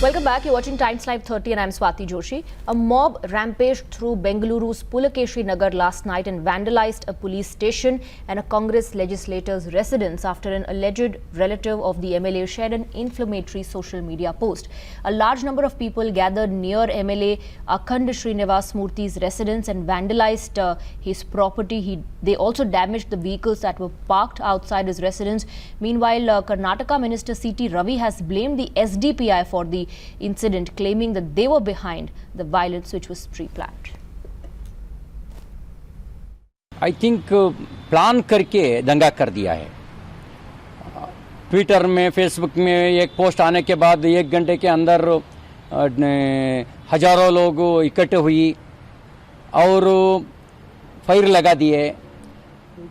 Welcome back. You're watching Times Live 30 and I'm Swati Joshi. A mob rampaged through Bengaluru's Pulakeshri Nagar last night and vandalized a police station and a Congress legislator's residence after an alleged relative of the MLA shared an inflammatory social media post. A large number of people gathered near MLA Akhand Srinivas Murthy's residence and vandalized his property. They also damaged the vehicles that were parked outside his residence. Meanwhile, Karnataka Minister C.T. Ravi has blamed the SDPI for the incident, claiming that they were behind the violence which was pre-planned. I think plan करके दंगा कर दिया है। Twitter में, Facebook में एक post आने के बाद 1 घंटे के अंदर हजारों लोग इकट्ठे हुई और फायर लगा दिए।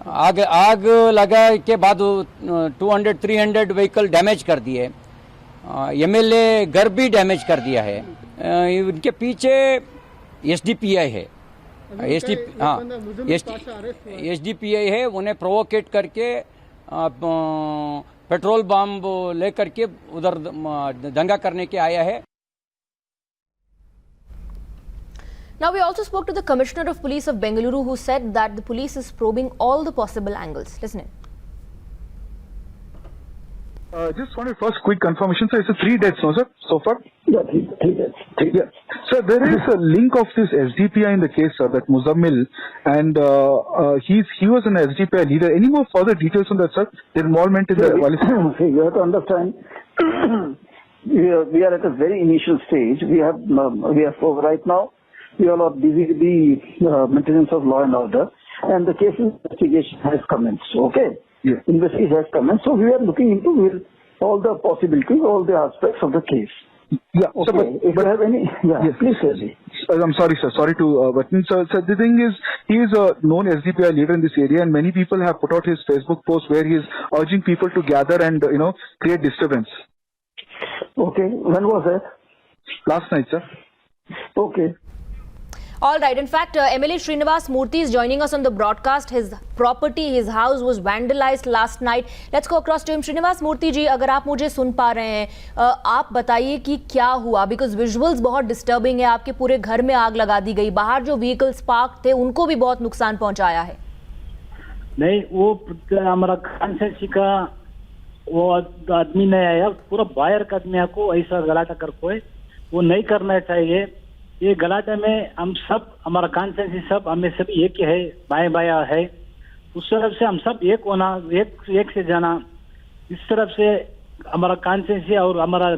आग लगा के बाद 200-300 व्हीकल डैमेज कर दिए। एमएलए घर भी डैमेज कर दिया है। इनके पीछे एसडीपीआई है। एसडीपीआई है। उन्हें प्रोवोकेट करके पेट्रोल बम लेकर के उधर दंगा करने के आया है। Now, we also spoke to the Commissioner of Police of Bengaluru, who said that the police is probing all the possible angles. Listen in. Just wanted first quick confirmation, sir. It's 3 deaths, no, sir, so far? Yeah, 3 deaths. Yeah. Sir, there is a link of this SDPI in the case, sir, that Muzammil, and he was an SDPI leader. Any more further details on that, sir? Their involvement in the violence? You have to understand, we are at a very initial stage. We have right now, we all are busy with the maintenance of law and order, and the case investigation has commenced, okay? Yeah. Investigation has commenced, so we are looking into all the possibilities, all the aspects of the case. Yeah, okay. So, if you have any, yes. Please tell me. I'm sorry, sir. Sorry to button. Sir, the thing is, he is a known SDPI leader in this area, and many people have put out his Facebook post where he is urging people to gather and, create disturbance. Okay. When was that? Last night, sir. Okay. All right. In fact, MLA Srinivas Murthy is joining us on the broadcast. His property, his house was vandalized last night. Let's go across to him. Srinivas Murthy जी, अगर आप मुझे सुन पा रहे हैं, आप बताइए कि क्या हुआ, because visuals बहुत disturbing है। आपके पूरे घर में आग लगा दी गई, बाहर जो vehicles parked थे उनको भी बहुत नुकसान पहुंचाया है। नहीं, वो हमारा कॉन्सेंसी का वो आदमी नहीं आया, पूरा बाहर का आदमी को ऐसा गलाटा कर कोई वो नहीं करना चाहिए। ये गलाटे में हम सब, हमारा कॉन्सेंसी सब, हमें सब एक है, बाएं बाया है। उस तरफ से हम सब एक होना, एक से जाना, इस तरफ से हमारा कॉन्सेंसी और हमारा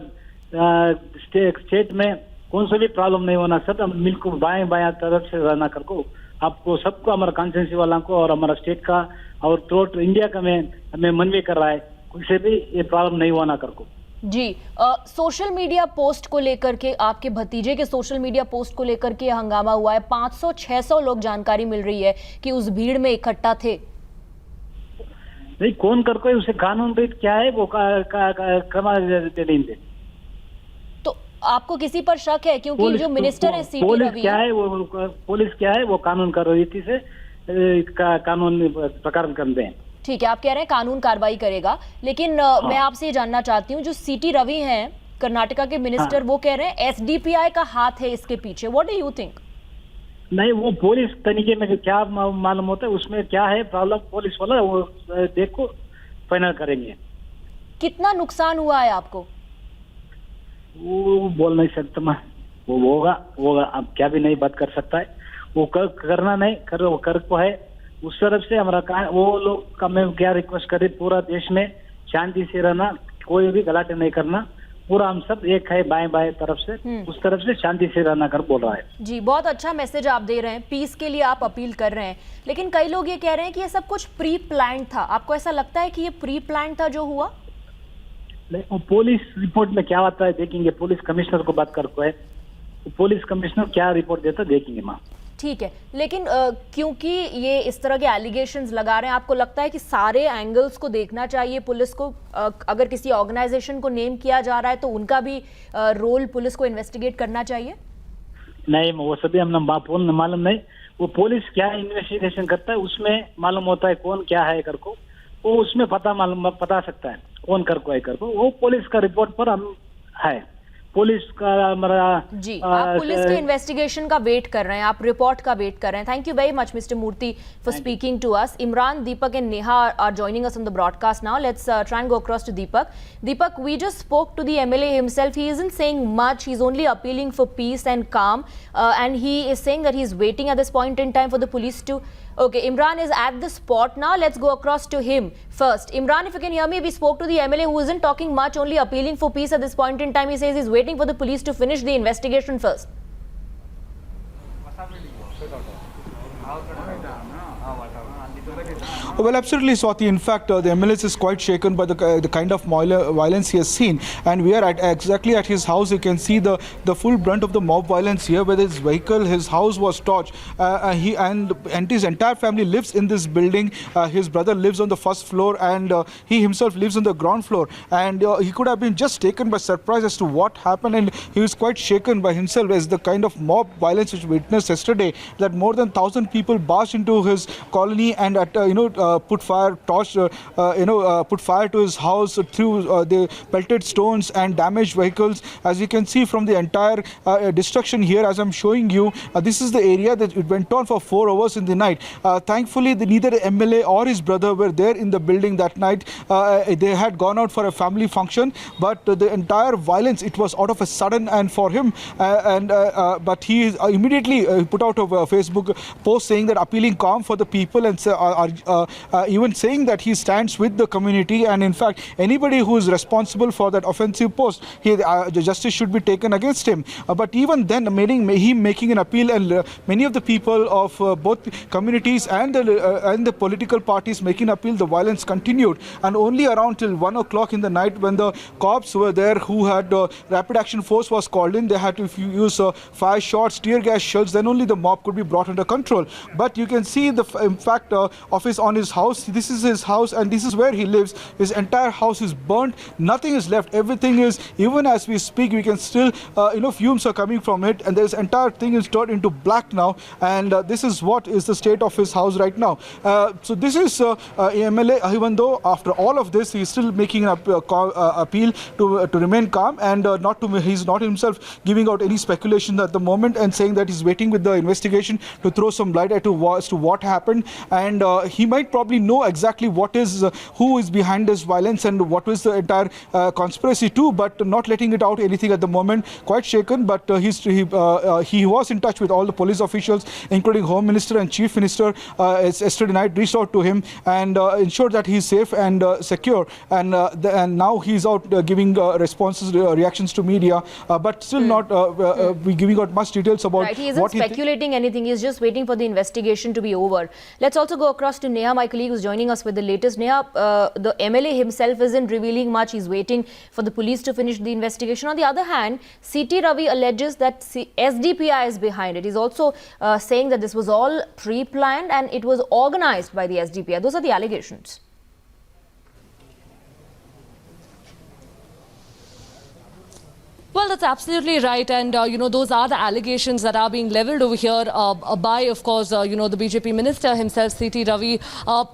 स्टेट में कौन सा भी प्रॉब्लम नहीं होना। सब हम मिलकर बाएं बाया तरफ से रहना करको आपको सबको, हमारा कॉन्सेंसी वाला को और हमारा स्टेट का और थ्रोट इंडिया का में हमें मनवी कर रहा है, कोई भी ये प्रॉब्लम नहीं होना करको। जी, सोशल मीडिया पोस्ट को लेकर के, आपके भतीजे के सोशल मीडिया पोस्ट को लेकर के हंगामा हुआ है। 500-600 लोग, जानकारी मिल रही है कि उस भीड़ में इकट्ठा थे। नहीं, कौन कर कोई उसे कानून पे क्या है वो कमा देंगे। तो आपको किसी पर शक है? क्योंकि जो मिनिस्टर है सीटी रवि, क्या है वो, पुलिस क्या है वो कानून का रीति से कानून प्रकार करते हैं। ठीक है, आप कह रहे हैं कानून कार्रवाई करेगा, लेकिन मैं आपसे ये जानना चाहती हूँ, जो सीटी रवि हैं कर्नाटका के मिनिस्टर, वो कह रहे हैं एसडीपीआई का हाथ है इसके पीछे। What do you think? नहीं, वो पुलिस तरीके में क्या मालूम होता है, उसमें क्या है प्रॉब्लम, पुलिस वाला वो देखो फाइनल करेंगे। कितना नुकसान हुआ है आपको? वो बोल नहीं सकता मैं, वो होगा अब क्या भी नहीं बात कर सकता है। वो करना नहीं कर, वो कर को है उस तरफ से हमारा वो लोग का मैं क्या रिक्वेस्ट करे, पूरा देश में शांति से रहना, कोई भी गलाटे नहीं करना, पूरा हम सब एक है, बाएं बाएं तरफ से उस तरफ से शांति से रहना कर बोल रहा है। जी, बहुत अच्छा मैसेज आप दे रहे हैं, पीस के लिए आप अपील कर रहे हैं, लेकिन कई लोग ये कह रहे हैं कि ये सब कुछ प्री प्लान था। आपको ऐसा लगता है कि ये प्री प्लान था जो हुआ? नहीं, वो पुलिस रिपोर्ट में क्या आता है देखेंगे, पुलिस कमिश्नर को बात करको है, पुलिस कमिश्नर क्या रिपोर्ट देता देखेंगे माँ। ठीक है, लेकिन क्योंकि ये इस तरह के एलिगेशंस लगा रहे हैं, आपको लगता है कि सारे एंगल्स को देखना चाहिए पुलिस को? अगर किसी ऑर्गेनाइजेशन को नेम किया जा रहा है तो उनका भी रोल पुलिस को इन्वेस्टिगेट करना चाहिए? नहीं, वो सभी हमने मालूम नहीं, वो पुलिस क्या इन्वेस्टिगेशन करता है उसमें मालूम होता है कौन क्या है कर को, वो उसमें पता सकता है कौन कर को है कर को, वो पुलिस का रिपोर्ट पर हम है। पुलिस का हमारा जी, आप पुलिस के इन्वेस्टिगेशन का वेट कर रहे हैं, आप रिपोर्ट का वेट कर रहे हैं. Thank you very much mister Murthy for speaking to us. Imran, Deepak and Neha are joining us on the broadcast now. Let's try and go across to Deepak. Deepak, we just spoke to the MLA himself. He isn't saying much. He's only appealing for peace and calm, and he is saying that he's waiting at this point in time for the police to... Okay, Imran is at the spot now. Let's go across to him first. Imran, if you can hear me, we spoke to the MLA who isn't talking much, only appealing for peace at this point in time. He says he's waiting for the police to finish the investigation first. Well, absolutely, Swati. In fact, the MLS is quite shaken by the kind of violence he has seen, and we are exactly at his house. You can see the full brunt of the mob violence here, where his vehicle, his house was torched. He and his entire family lives in this building. His brother lives on the first floor, and he himself lives on the ground floor. And he could have been just taken by surprise as to what happened, and he was quite shaken by himself as the kind of mob violence which we witnessed yesterday. That more than 1,000 people barged into his colony and put fire to his house through the pelted stones and damaged vehicles. As you can see from the entire destruction here, as I'm showing you, this is the area that it went on for 4 hours in the night. Thankfully, neither MLA or his brother were there in the building that night. They had gone out for a family function, but the entire violence, it was out of a sudden, and for him, but he immediately put out a Facebook post saying that appealing calm for the people, and even saying that he stands with the community, and in fact anybody who is responsible for that offensive post, the justice should be taken against him. But even then, him making an appeal, and many of the people of both communities and the political parties making appeal, the violence continued, and only around till 1 o'clock in the night, when the cops were there, who had rapid action force was called in, they had to use fire shots, tear gas shells, then only the mob could be brought under control. But you can see the impact of his house. This is his house, and this is where he lives. His entire house is burnt. Nothing is left. Everything is, even as we speak, we can still, fumes are coming from it, and this entire thing is turned into black now. And this is what is the state of his house right now. So this is MLA. Even though after all of this, he is still making an appeal to remain calm, and he's not himself giving out any speculation at the moment, and saying that he's waiting with the investigation to throw some light as to what happened. And he might probably know exactly who is behind this violence and what was the entire conspiracy too, but not letting it out anything at the moment. Quite shaken, but he was in touch with all the police officials, including Home Minister and Chief Minister. Yesterday night reached out to him and ensured that he's safe and secure. And now he's out giving reactions to media, but still not giving out much details about. Right, he isn't speculating anything. He's just waiting for the investigation to be over. Let's also go across to Neha, my colleague, who's joining us with the latest. Neha, the MLA himself isn't revealing much. He's waiting for the police to finish the investigation. On the other hand, CT Ravi alleges that SDPI is behind it. He's also saying that this was all pre-planned and it was organized by the SDPI. Those are the allegations. Well, that's absolutely right. And, those are the allegations that are being leveled over here by, of course, the BJP minister himself, CT Ravi.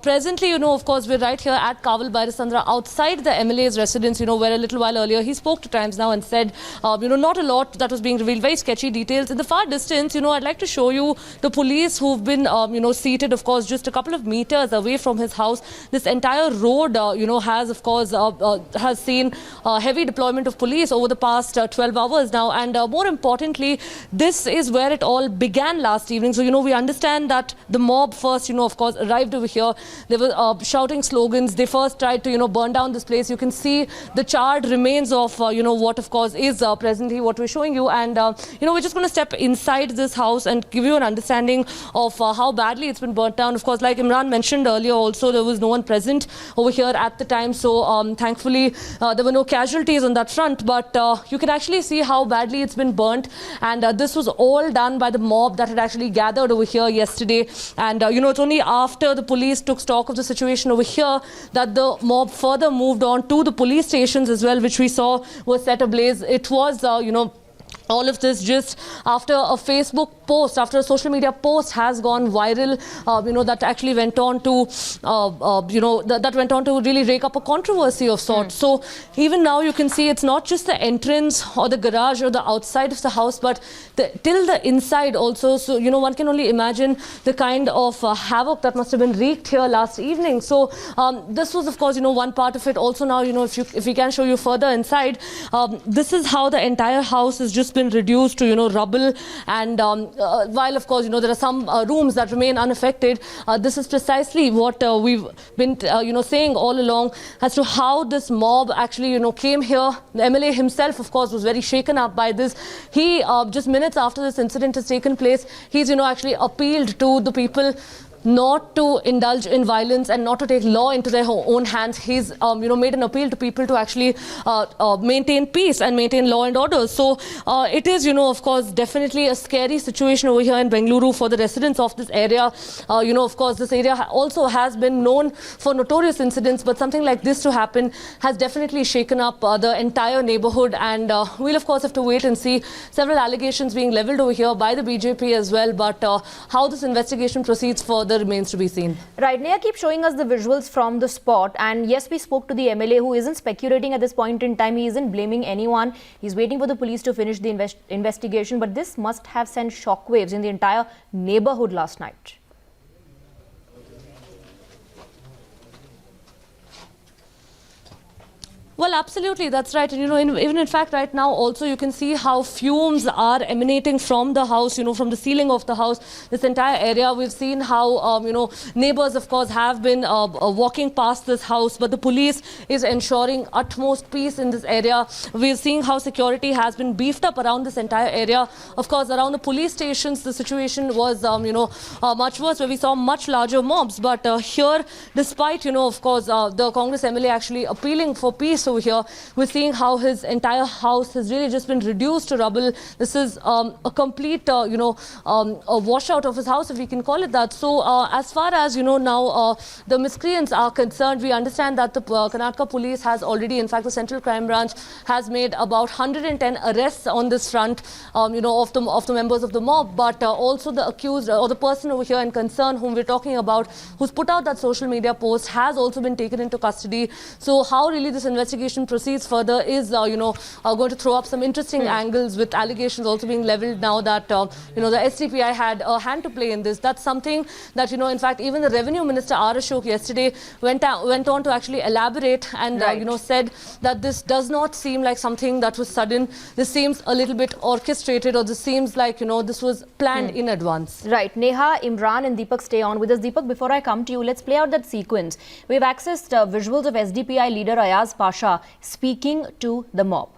Presently, of course, we're right here at Kaval Bhairasandra outside the MLA's residence, where a little while earlier he spoke to Times Now and said, not a lot that was being revealed, very sketchy details. In the far distance, I'd like to show you the police who've been, seated, of course, just a couple of meters away from his house. This entire road, has, of course, has seen heavy deployment of police over the past 12 hours now, and more importantly, this is where it all began last evening. So we understand that the mob first of course arrived over here. They were shouting slogans. They first tried to burn down this place. You can see the charred remains of what of course is presently what we're showing you, and we're just going to step inside this house and give you an understanding of how badly it's been burnt down. Of course, like Imran mentioned earlier, also there was no one present over here at the time, so thankfully there were no casualties on that front, but you can actually see how badly it's been burnt, and this was all done by the mob that had actually gathered over here yesterday. And it's only after the police took stock of the situation over here that the mob further moved on to the police stations as well, which we saw was set ablaze. It was all of this just after a Facebook post, after a social media post has gone viral, that actually went on to, that went on to really rake up a controversy of sorts. So even now you can see it's not just the entrance or the garage or the outside of the house, but till the inside also. So, one can only imagine the kind of havoc that must have been wreaked here last evening. So this was, of course, one part of it. Also now, if we can show you further inside, this is how the entire house has just been reduced to, rubble. And while, of course, there are some rooms that remain unaffected, this is precisely what we've been, saying all along as to how this mob actually, came here. The MLA himself, of course, was very shaken up by this. He, just minutes after this incident has taken place, he's, actually appealed to the people not to indulge in violence and not to take law into their own hands. He's, made an appeal to people to actually maintain peace and maintain law and order. So it is, of course, definitely a scary situation over here in Bengaluru for the residents of this area. Of course, this area also has been known for notorious incidents, but something like this to happen has definitely shaken up the entire neighborhood. And we'll, of course, have to wait and see several allegations being leveled over here by the BJP as well. But how this investigation proceeds further remains to be seen. Right, Neha, keep showing us the visuals from the spot. And yes, we spoke to the MLA, who isn't speculating at this point in time. He isn't blaming anyone. He's waiting for the police to finish the investigation. But this must have sent shockwaves in the entire neighborhood last night. Well, absolutely, that's right. And, even in fact, right now, also, you can see how fumes are emanating from the house, from the ceiling of the house, this entire area. We've seen how, neighbors, of course, have been walking past this house, but the police is ensuring utmost peace in this area. We're seeing how security has been beefed up around this entire area. Of course, around the police stations, the situation was, much worse, where we saw much larger mobs. But here, despite, of course, the Congress MLA actually appealing for peace over here, we're seeing how his entire house has really just been reduced to rubble. This is a complete, a washout of his house, if we can call it that. So as far as, now the miscreants are concerned, we understand that the Karnataka police has already, in fact, the Central Crime Branch has made about 110 arrests on this front, of the members of the mob. But also the accused or the person over here in concern whom we're talking about, who's put out that social media post, has also been taken into custody. So how really this investigation proceeds further is, going to throw up some interesting angles, with allegations also being leveled now that, the SDPI had a hand to play in this. That's something that, in fact, even the Revenue Minister R. Ashok yesterday went on to actually elaborate and, said that this does not seem like something that was sudden. This seems a little bit orchestrated, or this seems like, this was planned in advance. Right. Neha, Imran and Deepak stay on with us. Deepak, before I come to you, let's play out that sequence. We've accessed visuals of SDPI leader Ayaz Pasha speaking to the mob.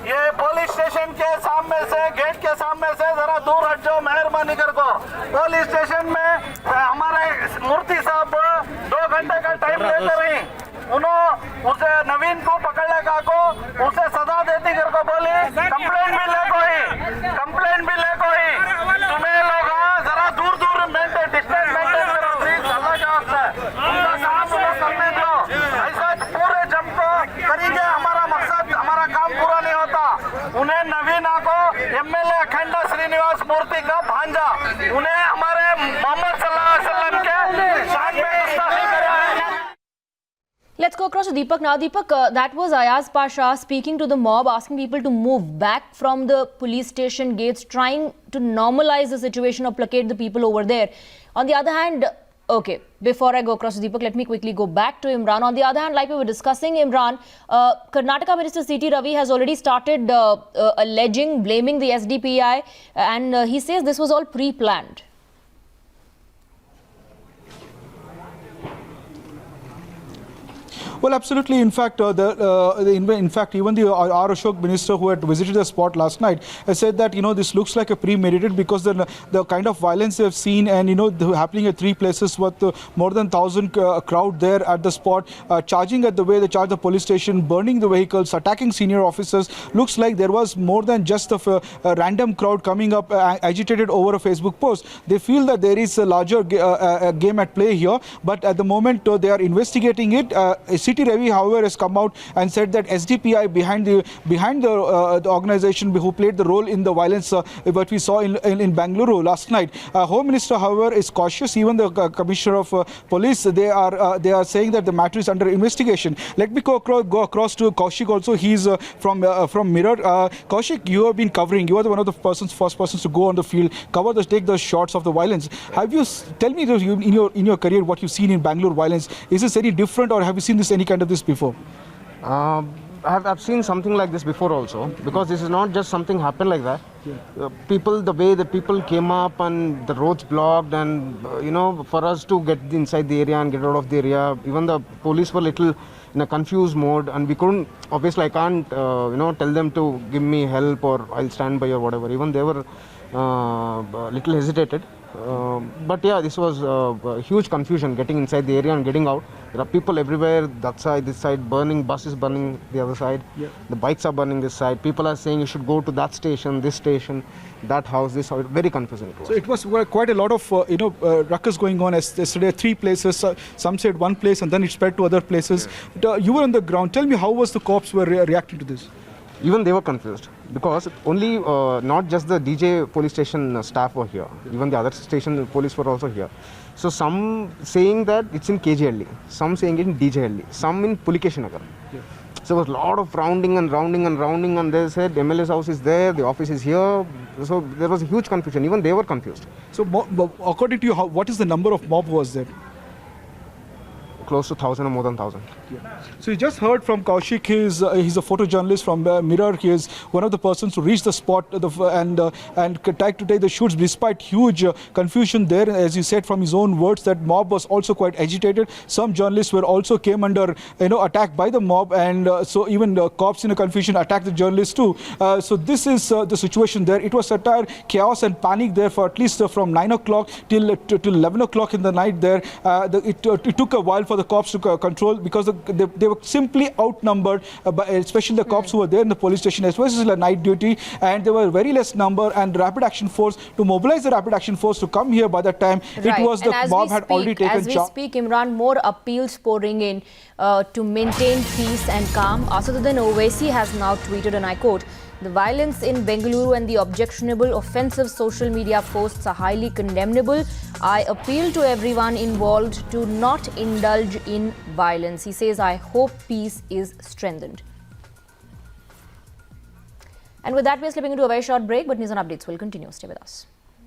ये police station के सामने से, gate के सामने से जरा दूर हट जाओ, मेहरबानी कर को। पुलिस स्टेशन में हमारे मूर्ति साहब 2 घंटे का टाइम लेते रही, उसे नवीन को पकड़ने का को, उसे सजा देती कर को बोली, कंप्लेंट भी ले कोई, तुम्हें लोग जरा दूर डिस्टेंस मेंटेन करो प्लीज, अल्लाह के वास्ते उनका काम करने दो। ऐसा पूरे जम को करेंगे, हमारा मकसद, हमारा काम पूरा नहीं होता। उन्हें नवीन को MLA अखंड श्रीनिवास मूर्ति का भांजा, उन्हें हमारे मोहम्मद सल्लल्लाहु अलैहि वसल्लम के शान में गुस्ताखी करा है। Let's go across to Deepak now. Deepak, that was Ayaz Pasha speaking to the mob, asking people to move back from the police station gates, trying to normalize the situation or placate the people over there. On the other hand, okay, before I go across to Deepak, let me quickly go back to Imran. On the other hand, like we were discussing, Imran, Karnataka Minister C.T. Ravi has already started blaming the SDPI, and he says this was all pre-planned. Well, absolutely. In fact, even the R. Ashok minister who had visited the spot last night has said that, this looks like a premeditated, because the kind of violence they have seen and, happening at 3 places with more than 1,000 crowd there at the spot, charging at the way they charged the police station, burning the vehicles, attacking senior officers. Looks like there was more than just a random crowd coming up agitated over a Facebook post. They feel that there is a larger game at play here, but at the moment they are investigating it. C.T. Ravi, however, has come out and said that SDPI behind the organization who played the role in the violence what we saw in Bengaluru last night. Home Minister, however, is cautious. Even the Commissioner of Police, they are saying that the matter is under investigation. Let me go across to Kaushik also. He's from Mirror. Kaushik, you have been covering. You are one of the first persons to go on the field, take the shots of the violence. Have you tell me in your career what you've seen in Bangalore violence? Is this any different, or have you seen any kind of this before? I've seen something like this before also, because this is not just something happened like that. Yeah. The way the people came up and the roads blocked, and for us to get inside the area and get out of the area, even the police were little in a confused mode, and we couldn't, obviously I can't tell them to give me help or I'll stand by or whatever. Even they were little hesitated. But yeah, this was a huge confusion getting inside the area and getting out. There are people everywhere, that side, this side, burning, buses burning the other side. Yeah. The bikes are burning this side. People are saying you should go to that station, that house, this house. Very confusing it was. So it was quite a lot of ruckus going on yesterday. 3 places. Some said one place and then it spread to other places. Yeah. You were on the ground. Tell me, how was the cops were reacting to this? Even they were confused, because only not just the DJ police station staff were here, even the other station police were also here. So some saying that it's in KGLD, some saying it in DJLD, some in Pulikeshwar Nagar. Yeah. So there was a lot of rounding, and they said MLA's house is there, the office is here. So there was a huge confusion. Even they were confused. So according to you, what is the number of mob was there? Close to 1,000 or more than 1,000. Yeah. So you just heard from Kaushik. He's a photojournalist from Mirror. He is one of the persons who reached the spot and tried to take the shoots despite huge confusion there. As he said from his own words, that mob was also quite agitated. Some journalists also came under attack by the mob, and so even the cops in a confusion attacked the journalists too. So this is the situation there. It was entire chaos and panic there for at least from 9 o'clock till 11 o'clock in the night there. It took a while for the cops to control, because they were simply outnumbered, especially the cops who were there in the police station, as well as the night duty, and there were very less number, and rapid action force, to mobilize the rapid action force to come here by that time, right. It was the mob had already taken charge. As we speak, Imran, more appeals pouring in to maintain peace and calm. Asaduddin Owaisi has now tweeted, and I quote, "The violence in Bengaluru and the objectionable offensive social media posts are highly condemnable. I appeal to everyone involved to not indulge in violence." He says, "I hope peace is strengthened." And with that, we are slipping into a very short break, but news and updates will continue. Stay with us.